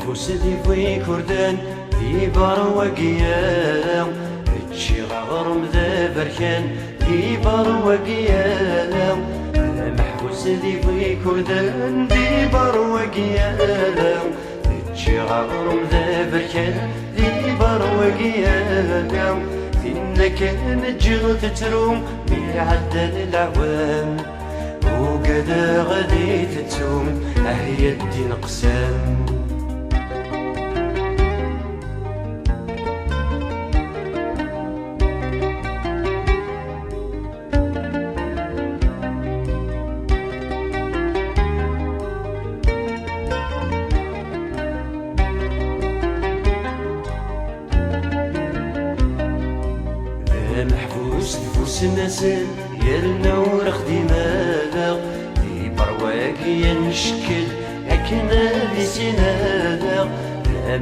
محفوس دي في كردان دي برواقيا هادشي غرم ذا بركان دي برواقيا محفوس دي في كردان دي برواقيا هادشي غرم ذا بركان دي برواقيا فينا كانت جغت تروم بيعدد العوام وقد غادي تتوم هي الدين قسام محفوس نفوس الناس يالنا ورخ دماغ دي برواقيا نشكل هكنا ذي سنانا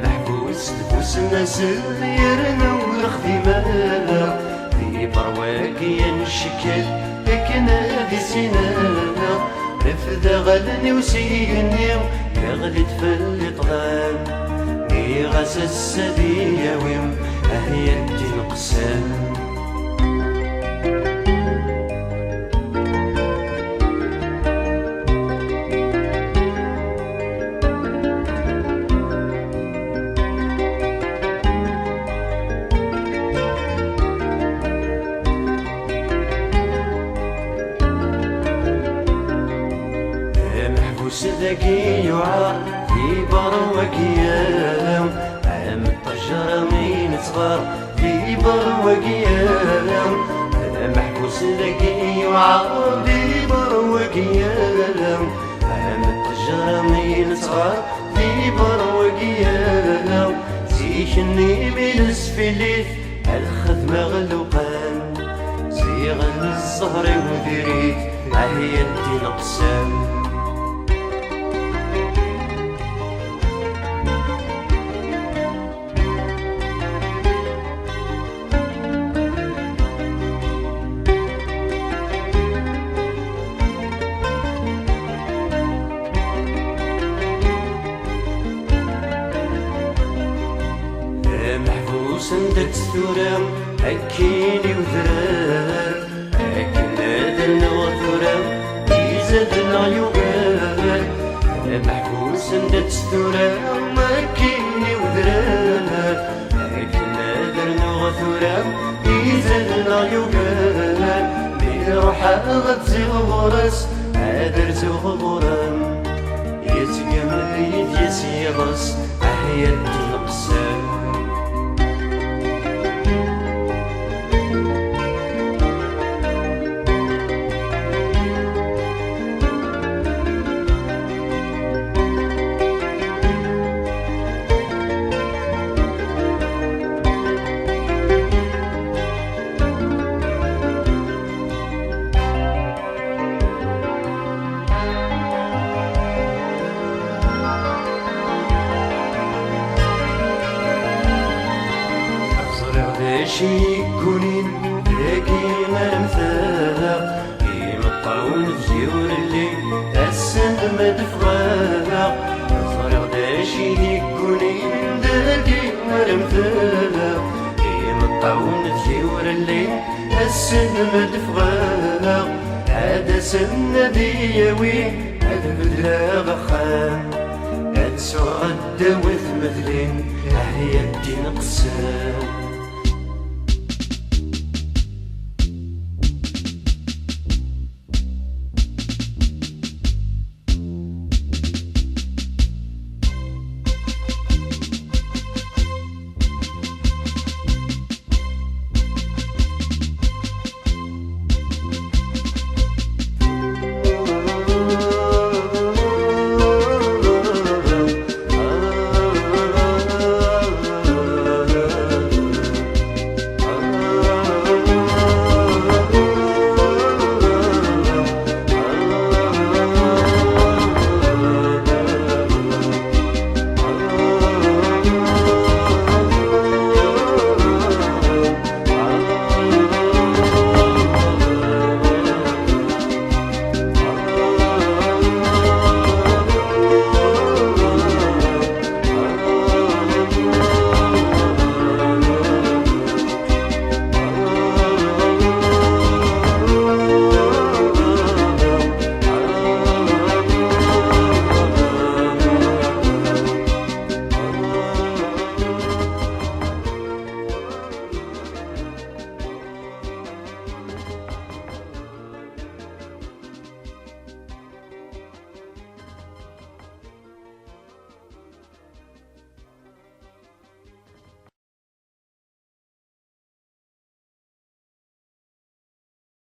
محفوس نفوس الناس يالنا ورخ دماغ دي برواقيا نشكل هكنا ذي سنانا رفدا غلني وسيني يغلي تفلي طغام ني غاس السبيا ويم هي الدين قسام محفوس ذكي يعار في برواقيا عام الطجرة من صغار في برواقيا محفوس ذكي يعار في برواقيا عام الطجرة من صغار في برواقيا زيشني من السفليت الخدمة غلوقان زيغن الزهر ودريت هي الدين قسام محفوس ندك ستورام أكيني وذرار أكن هذا وثورام يزادنا يوغار محفوس ندك ستورام أكيني وذرار أكن هذا وثورام يزادنا يوغار بروحا غتزي غورس هادر زوغ غورام يتقام يديس يغص أحيا الدين قسام شي يكونين ذاكي ما مثالا كيما الطاون في زيور الليل السند ما دفغالا صريغ داشي يكونين ذاكي ما مثالا كيما الطاون في زيور الليل السند ما دفغالا هذا سن دياوي هذا بدلا غخام هاد سوغ الدوث مثلين هي الدين قسام